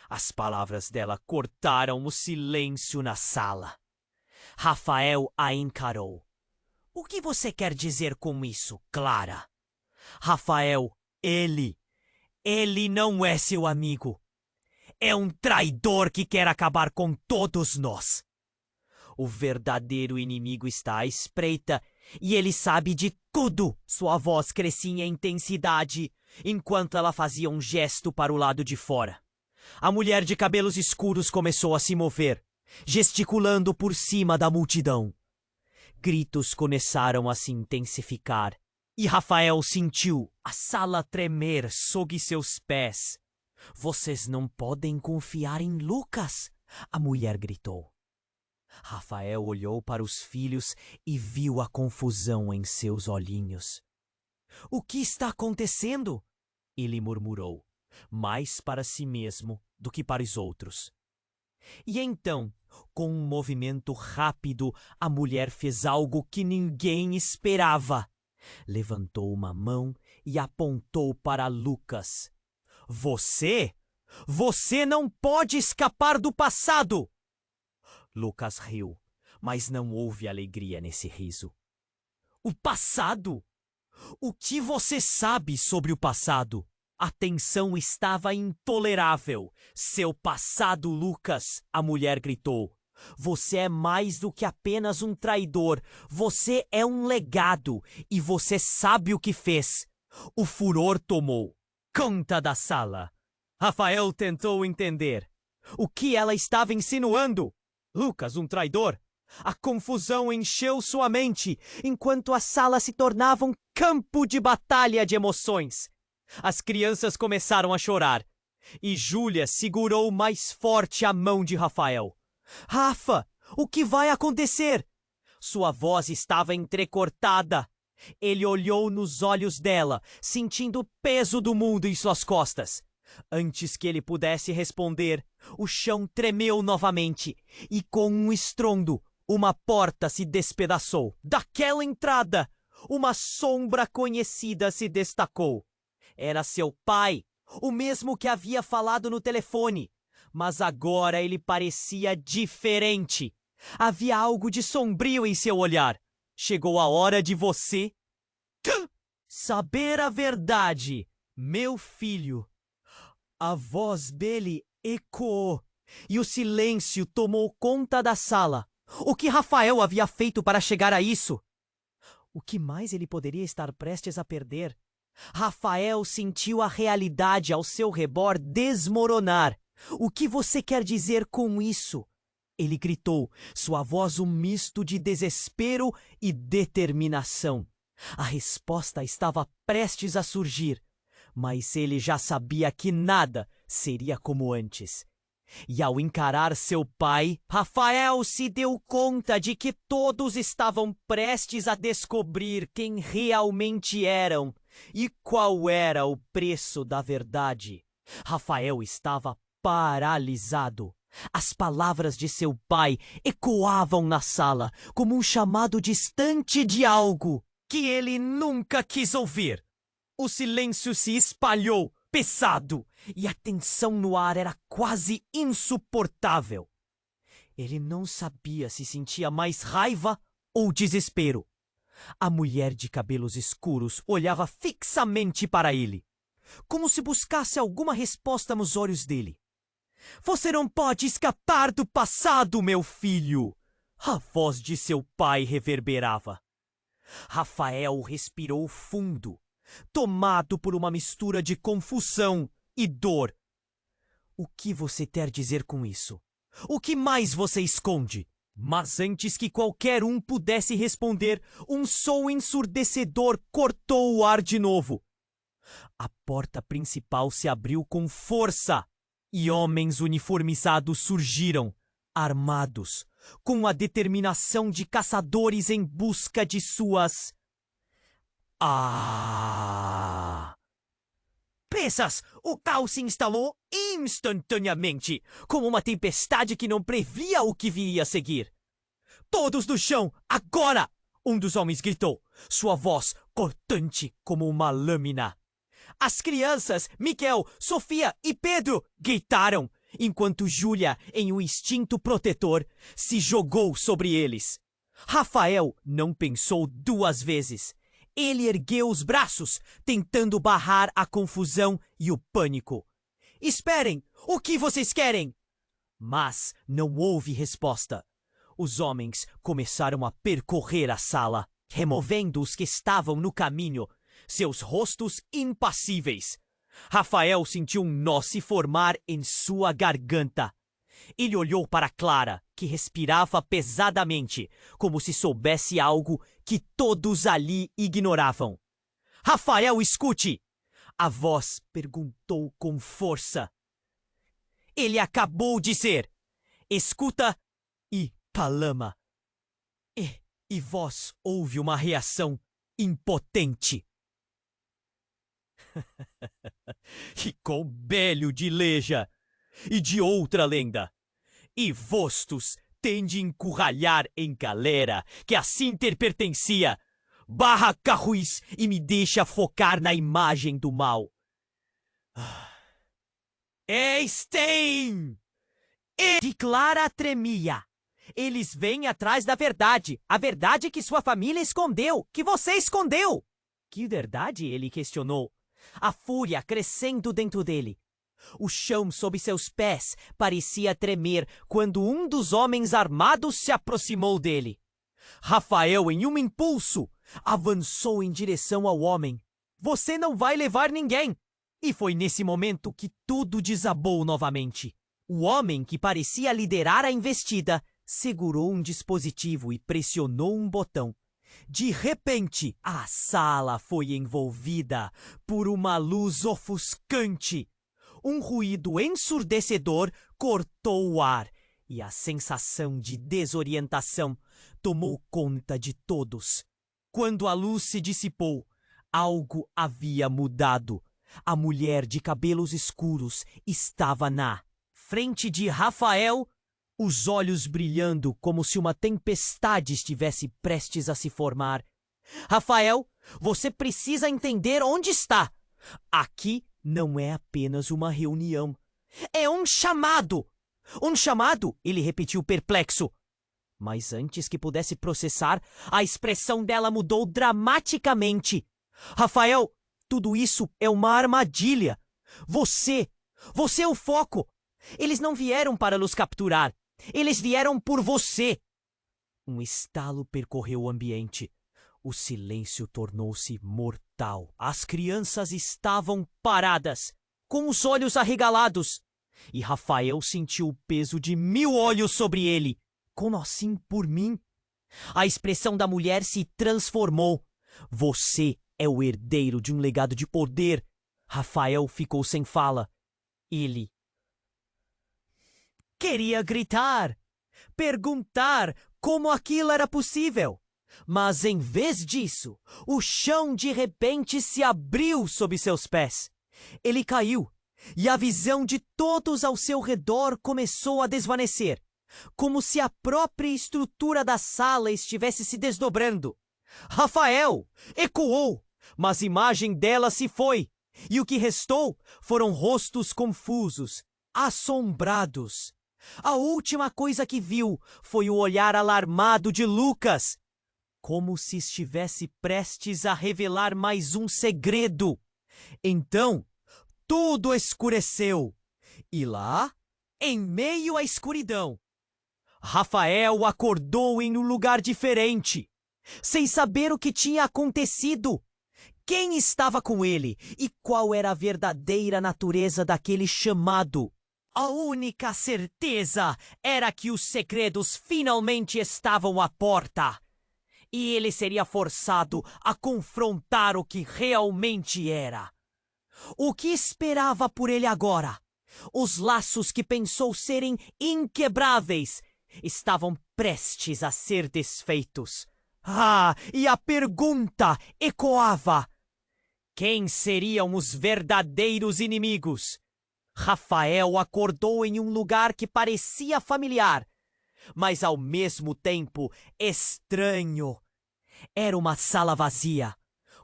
S1: As palavras dela cortaram o silêncio na sala. Rafael a encarou. O que você quer dizer com isso, Clara? Rafael, ele não é seu amigo. É um traidor que quer acabar com todos nós. O verdadeiro inimigo está à espreita e ele sabe de tudo. Sua voz crescia em intensidade enquanto ela fazia um gesto para o lado de fora. A mulher de cabelos escuros começou a se mover, gesticulando por cima da multidão. Gritos começaram a se intensificar e Rafael sentiu a sala tremer sob seus pés. Vocês não podem confiar em Lucas, a mulher gritou. Rafael olhou para os filhos e viu a confusão em seus olhinhos. O que está acontecendo? Ele murmurou, mais para si mesmo do que para os outros. E então, com um movimento rápido, a mulher fez algo que ninguém esperava. Levantou uma mão e apontou para Lucas. Você não pode escapar do passado! Lucas riu, mas não houve alegria nesse riso. O passado? O que você sabe sobre o passado? A tensão estava intolerável. Seu passado, Lucas, a mulher gritou. Você é mais do que apenas um traidor. Você é um legado e você sabe o que fez. O furor tomou conta da sala. Rafael tentou entender. O que ela estava insinuando? Lucas, um traidor? A confusão encheu sua mente, enquanto a sala se tornava um campo de batalha de emoções. As crianças começaram a chorar, e Júlia segurou mais forte a mão de Rafael. Rafa, o que vai acontecer? Sua voz estava entrecortada. Ele olhou nos olhos dela, sentindo o peso do mundo em suas costas. Antes que ele pudesse responder, o chão tremeu novamente e, com um estrondo, uma porta se despedaçou. Daquela entrada, uma sombra conhecida se destacou. Era seu pai, o mesmo que havia falado no telefone. Mas agora ele parecia diferente. Havia algo de sombrio em seu olhar. Chegou a hora de você saber a verdade, meu filho. A voz dele ecoou e o silêncio tomou conta da sala. O que Rafael havia feito para chegar a isso? O que mais ele poderia estar prestes a perder? Rafael sentiu a realidade ao seu redor desmoronar. O que você quer dizer com isso? Ele gritou, sua voz um misto de desespero e determinação. A resposta estava prestes a surgir, mas ele já sabia que nada seria como antes. E ao encarar seu pai, Rafael se deu conta de que todos estavam prestes a descobrir quem realmente eram e qual era o preço da verdade. Rafael estava paralisado. As palavras de seu pai ecoavam na sala como um chamado distante de algo que ele nunca quis ouvir. O silêncio se espalhou, pesado, e a tensão no ar era quase insuportável. Ele não sabia se sentia mais raiva ou desespero. A mulher de cabelos escuros olhava fixamente para ele, como se buscasse alguma resposta nos olhos dele. Você não pode escapar do passado, meu filho! A voz de seu pai reverberava. Rafael respirou fundo, tomado por uma mistura de confusão e dor. O que você quer dizer com isso? O que mais você esconde? Mas antes que qualquer um pudesse responder, um som ensurdecedor cortou o ar de novo. A porta principal se abriu com força e homens uniformizados surgiram, armados, com a determinação de caçadores em busca de suas... presas! O caos se instalou instantaneamente, como uma tempestade que não previa o que viria a seguir. Todos no chão, agora! Um dos homens gritou, sua voz cortante como uma lâmina. As crianças, Miguel, Sofia e Pedro, gritaram, enquanto Júlia, em um instinto protetor, se jogou sobre eles. Rafael não pensou duas vezes. Ele ergueu os braços, tentando barrar a confusão e o pânico. Esperem! O que vocês querem? Mas não houve resposta. Os homens começaram a percorrer a sala, removendo os que estavam no caminho, seus rostos impassíveis. Rafael sentiu um nó se formar em sua garganta. Ele olhou para Clara, que respirava pesadamente, como se soubesse algo que todos ali ignoravam. Rafael, escute! A voz perguntou com força. Ele acabou de dizer, escuta e Palama. E vós houve uma reação impotente. E com Bélio de Leja e de outra lenda. E vostos tem de encurralhar em galera que assim ter pertencia. Barra Carruiz e me deixa focar na imagem do mal. Stein! E Clara tremia. Eles vêm atrás da verdade. A verdade que sua família escondeu, que você escondeu. Que verdade? Ele questionou. A fúria crescendo dentro dele. O chão sob seus pés parecia tremer quando um dos homens armados se aproximou dele. Rafael, em um impulso, avançou em direção ao homem. Você não vai levar ninguém! E foi nesse momento que tudo desabou novamente. O homem, que parecia liderar a investida, segurou um dispositivo e pressionou um botão. De repente, a sala foi envolvida por uma luz ofuscante. Um ruído ensurdecedor cortou o ar e a sensação de desorientação tomou conta de todos. Quando a luz se dissipou, algo havia mudado. A mulher de cabelos escuros estava na frente de Rafael, os olhos brilhando como se uma tempestade estivesse prestes a se formar. Rafael, você precisa entender onde está. Aqui não é apenas uma reunião. É um chamado! Um chamado, ele repetiu perplexo. Mas antes que pudesse processar, a expressão dela mudou dramaticamente. Rafael, tudo isso é uma armadilha. Você é o foco. Eles não vieram para nos capturar. Eles vieram por você. Um estalo percorreu o ambiente. O silêncio tornou-se mortal. As crianças estavam paradas, com os olhos arregalados. E Rafael sentiu o peso de 1000 olhos sobre ele. Como assim por mim? A expressão da mulher se transformou. Você é o herdeiro de um legado de poder. Rafael ficou sem fala. Ele queria gritar, perguntar como aquilo era possível. Mas em vez disso, o chão de repente se abriu sob seus pés. Ele caiu, e a visão de todos ao seu redor começou a desvanecer, como se a própria estrutura da sala estivesse se desdobrando. Rafael! Ecoou, mas a imagem dela se foi, e o que restou foram rostos confusos, assombrados. A última coisa que viu foi o olhar alarmado de Lucas, como se estivesse prestes a revelar mais um segredo. Então, tudo escureceu. E lá, em meio à escuridão, Rafael acordou em um lugar diferente, sem saber o que tinha acontecido. Quem estava com ele e qual era a verdadeira natureza daquele chamado? A única certeza era que os segredos finalmente estavam à porta. E ele seria forçado a confrontar o que realmente era. O que esperava por ele agora? Os laços que pensou serem inquebráveis estavam prestes a ser desfeitos. Ah, e a pergunta ecoava: quem seriam os verdadeiros inimigos? Rafael acordou em um lugar que parecia familiar, mas ao mesmo tempo estranho. Era uma sala vazia,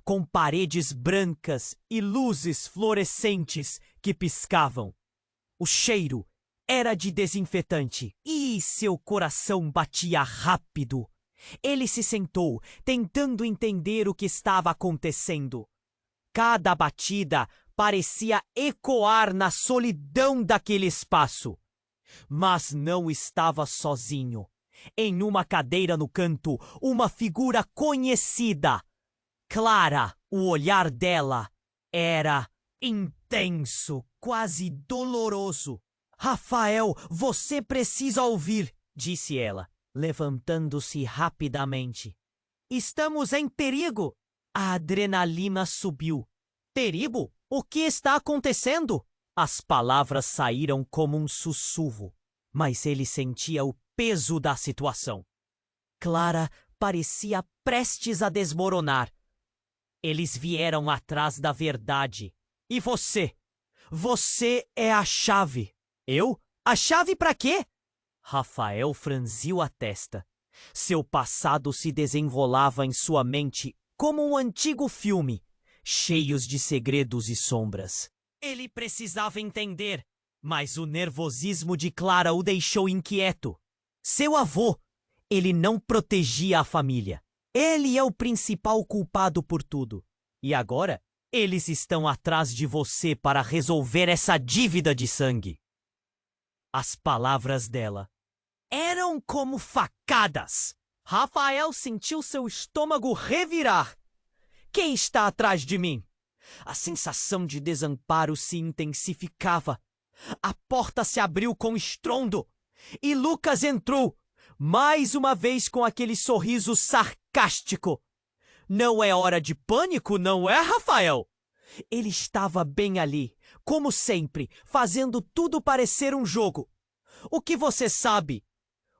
S1: com paredes brancas e luzes fluorescentes que piscavam. O cheiro era de desinfetante e seu coração batia rápido. Ele se sentou, tentando entender o que estava acontecendo. Cada batida parecia ecoar na solidão daquele espaço. Mas não estava sozinho. Em uma cadeira no canto, uma figura conhecida. Clara, o olhar dela era intenso, quase doloroso. Rafael, você precisa ouvir, disse ela, levantando-se rapidamente. Estamos em perigo. A adrenalina subiu. Perigo? O que está acontecendo? As palavras saíram como um sussurro, mas ele sentia o peso da situação. Clara parecia prestes a desmoronar. Eles vieram atrás da verdade. E você? Você é a chave. Eu? A chave para quê? Rafael franziu a testa. Seu passado se desenrolava em sua mente como um antigo filme, cheios de segredos e sombras. Ele precisava entender, mas o nervosismo de Clara o deixou inquieto. Seu avô, ele não protegia a família. Ele é o principal culpado por tudo. E agora, eles estão atrás de você para resolver essa dívida de sangue. As palavras dela eram como facadas. Rafael sentiu seu estômago revirar. Quem está atrás de mim? A sensação de desamparo se intensificava. A porta se abriu com estrondo e Lucas entrou, mais uma vez com aquele sorriso sarcástico. Não é hora de pânico, não é, Rafael? Ele estava bem ali, como sempre, fazendo tudo parecer um jogo. O que você sabe?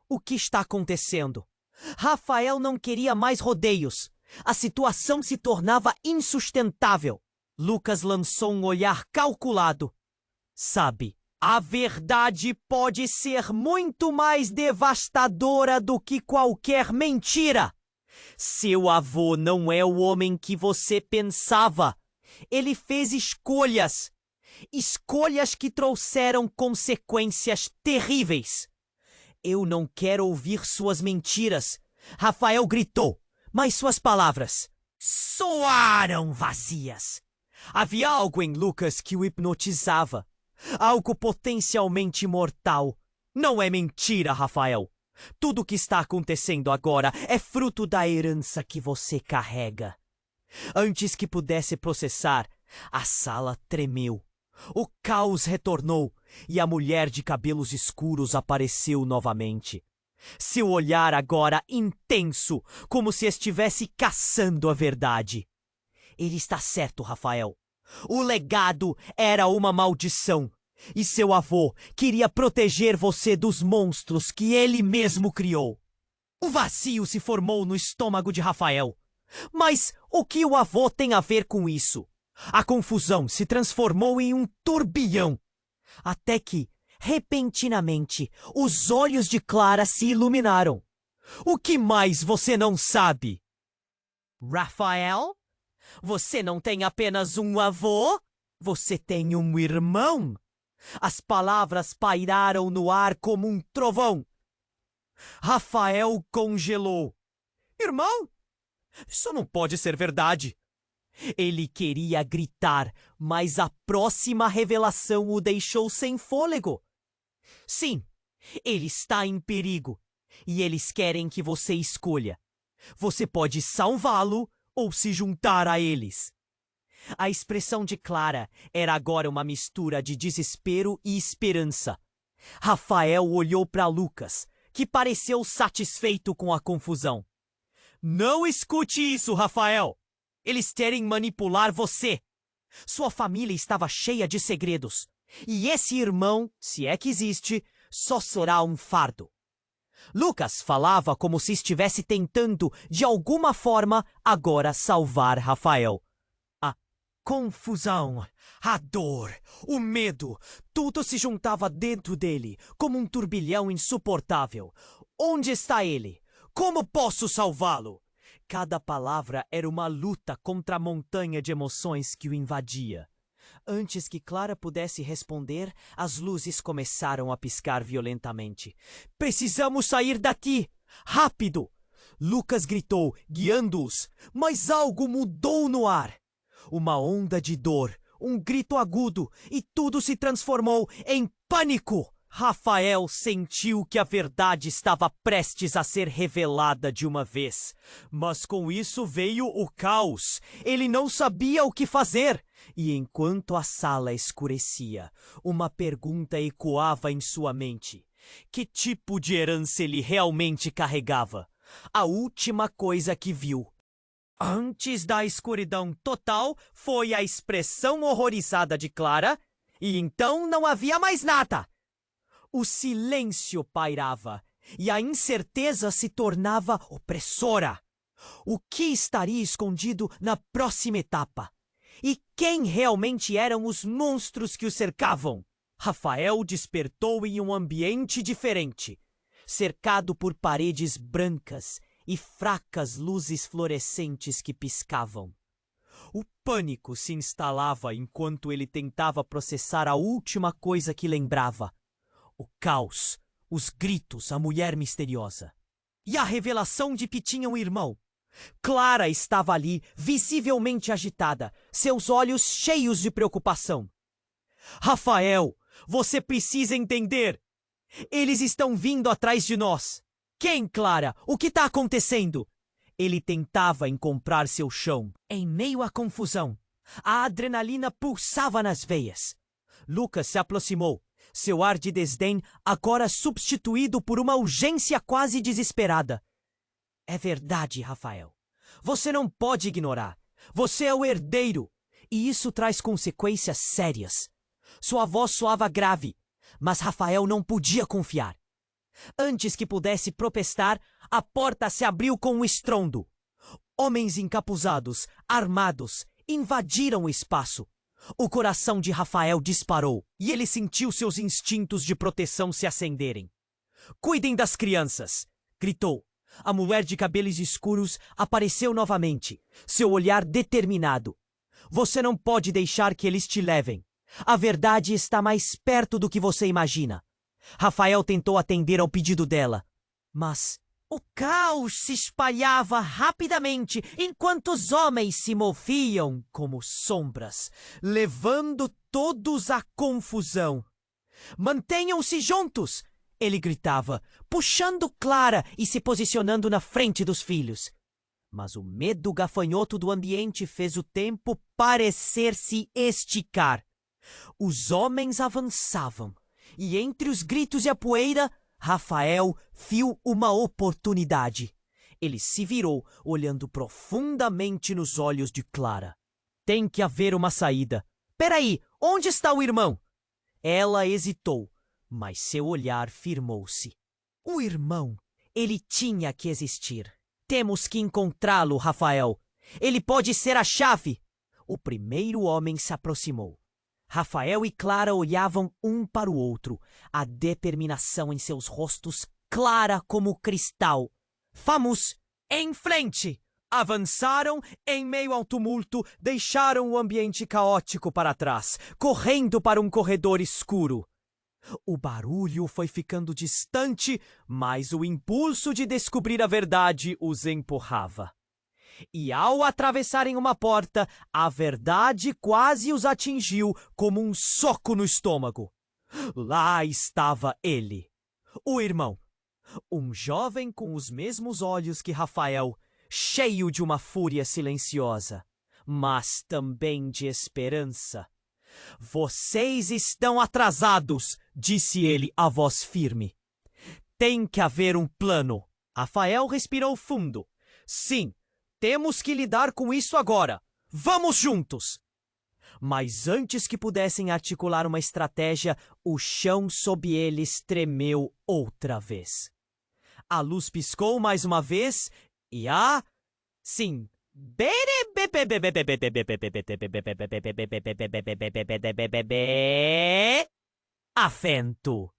S1: O que está acontecendo? Rafael não queria mais rodeios. A situação se tornava insustentável. Lucas lançou um olhar calculado. Sabe, a verdade pode ser muito mais devastadora do que qualquer mentira. Seu avô não é o homem que você pensava. Ele fez escolhas. Escolhas que trouxeram consequências terríveis. Eu não quero ouvir suas mentiras. Rafael gritou, mas suas palavras soaram vazias. Havia algo em Lucas que o hipnotizava. Algo potencialmente mortal. Não é mentira, Rafael. Tudo o que está acontecendo agora é fruto da herança que você carrega. Antes que pudesse processar, a sala tremeu. O caos retornou e a mulher de cabelos escuros apareceu novamente. Seu olhar agora intenso, como se estivesse caçando a verdade. Ele está certo, Rafael. O legado era uma maldição. E seu avô queria proteger você dos monstros que ele mesmo criou. O vazio se formou no estômago de Rafael. Mas o que o avô tem a ver com isso? A confusão se transformou em um turbilhão. Até que, repentinamente, os olhos de Clara se iluminaram. O que mais você não sabe? Rafael? Você não tem apenas um avô? Você tem um irmão? As palavras pairaram no ar como um trovão. Rafael congelou. Irmão? Isso não pode ser verdade. Ele queria gritar, mas a próxima revelação o deixou sem fôlego. Sim, ele está em perigo, e eles querem que você escolha. Você pode salvá-lo ou se juntar a eles. A expressão de Clara era agora uma mistura de desespero e esperança. Rafael olhou para Lucas, que pareceu satisfeito com a confusão. Não escute isso, Rafael! Eles querem manipular você. Sua família estava cheia de segredos. E esse irmão, se é que existe, só será um fardo. Lucas falava como se estivesse tentando, de alguma forma, agora salvar Rafael. A confusão, a dor, o medo, tudo se juntava dentro dele, como um turbilhão insuportável. Onde está ele? Como posso salvá-lo? Cada palavra era uma luta contra a montanha de emoções que o invadia. Antes que Clara pudesse responder, as luzes começaram a piscar violentamente. Precisamos sair daqui! Rápido! Lucas gritou, guiando-os, mas algo mudou no ar. Uma onda de dor, um grito agudo, e tudo se transformou em pânico. Rafael sentiu que a verdade estava prestes a ser revelada de uma vez. Mas com isso veio o caos. Ele não sabia o que fazer. E enquanto a sala escurecia, uma pergunta ecoava em sua mente. Que tipo de herança ele realmente carregava? A última coisa que viu, antes da escuridão total, foi a expressão horrorizada de Clara, e então não havia mais nada. O silêncio pairava, e a incerteza se tornava opressora. O que estaria escondido na próxima etapa? E quem realmente eram os monstros que o cercavam? Rafael despertou em um ambiente diferente, cercado por paredes brancas e fracas luzes fluorescentes que piscavam. O pânico se instalava enquanto ele tentava processar a última coisa que lembrava. O caos, os gritos, a mulher misteriosa. E a revelação de que tinha um irmão. Clara estava ali, visivelmente agitada, seus olhos cheios de preocupação. Rafael, você precisa entender. Eles estão vindo atrás de nós. Quem, Clara? O que está acontecendo? Ele tentava encontrar seu chão. Em meio à confusão, a adrenalina pulsava nas veias. Lucas se aproximou. Seu ar de desdém agora substituído por uma urgência quase desesperada. É verdade, Rafael. Você não pode ignorar. Você é o herdeiro. E isso traz consequências sérias. Sua voz soava grave, mas Rafael não podia confiar. Antes que pudesse protestar, a porta se abriu com um estrondo. Homens encapuzados, armados, invadiram o espaço. O coração de Rafael disparou e ele sentiu seus instintos de proteção se acenderem. Cuidem das crianças! Gritou. A mulher de cabelos escuros apareceu novamente, seu olhar determinado. Você não pode deixar que eles te levem. A verdade está mais perto do que você imagina. Rafael tentou atender ao pedido dela, mas o caos se espalhava rapidamente enquanto os homens se moviam como sombras, levando todos à confusão. Mantenham-se juntos! Ele gritava, puxando Clara e se posicionando na frente dos filhos. Mas o medo gafanhoto do ambiente fez o tempo parecer se esticar. Os homens avançavam, e entre os gritos e a poeira, Rafael viu uma oportunidade. Ele se virou, olhando profundamente nos olhos de Clara. Tem que haver uma saída. Peraí, onde está o irmão? Ela hesitou, mas seu olhar firmou-se. O irmão, ele tinha que existir. Temos que encontrá-lo, Rafael. Ele pode ser a chave. O primeiro homem se aproximou. Rafael e Clara olhavam um para o outro, a determinação em seus rostos clara como cristal. Vamos em frente! Avançaram em meio ao tumulto, deixaram o ambiente caótico para trás, correndo para um corredor escuro. O barulho foi ficando distante, mas o impulso de descobrir a verdade os empurrava. E ao atravessarem uma porta, a verdade quase os atingiu como um soco no estômago. Lá estava ele, o irmão, um jovem com os mesmos olhos que Rafael, cheio de uma fúria silenciosa, mas também de esperança. Vocês estão atrasados, disse ele a voz firme. Tem que haver um plano. Rafael respirou fundo. Sim. Temos que lidar com isso agora. Vamos juntos! Mas antes que pudessem articular uma estratégia, o chão sob eles tremeu outra vez. A luz piscou mais uma vez e sim, Afento.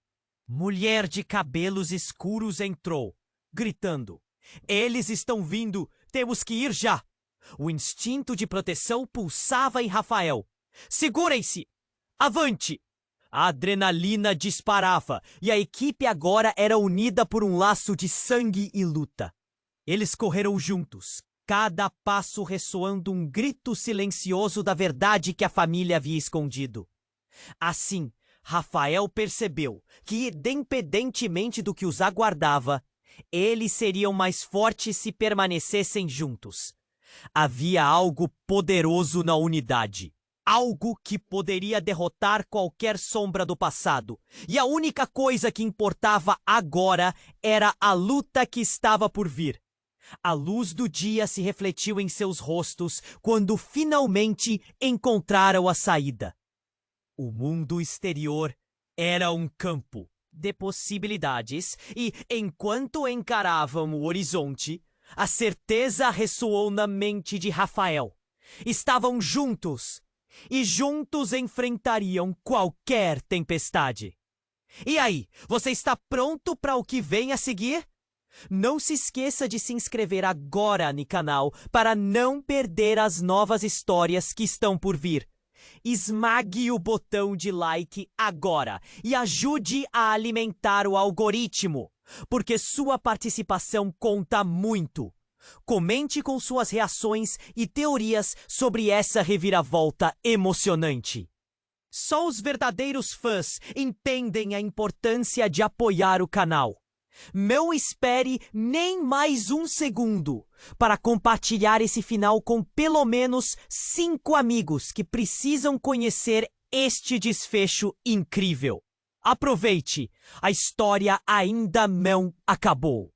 S1: Mulher de cabelos escuros entrou, gritando: "Eles estão vindo! Temos que ir já!" O instinto de proteção pulsava em Rafael. "Segurem-se! Avante!" A adrenalina disparava e a equipe agora era unida por um laço de sangue e luta. Eles correram juntos, cada passo ressoando um grito silencioso da verdade que a família havia escondido. Assim, Rafael percebeu que, independentemente do que os aguardava, eles seriam mais fortes se permanecessem juntos. Havia algo poderoso na unidade. Algo que poderia derrotar qualquer sombra do passado. E a única coisa que importava agora era a luta que estava por vir. A luz do dia se refletiu em seus rostos quando finalmente encontraram a saída. O mundo exterior era um campo de possibilidades e, enquanto encaravam o horizonte, a certeza ressoou na mente de Rafael. Estavam juntos e juntos enfrentariam qualquer tempestade. E aí, você está pronto para o que vem a seguir? Não se esqueça de se inscrever agora no canal para não perder as novas histórias que estão por vir. Esmague o botão de like agora e ajude a alimentar o algoritmo, porque sua participação conta muito. Comente com suas reações e teorias sobre essa reviravolta emocionante. Só os verdadeiros fãs entendem a importância de apoiar o canal. Não espere nem mais um segundo para compartilhar esse final com pelo menos 5 amigos que precisam conhecer este desfecho incrível. Aproveite, a história ainda não acabou.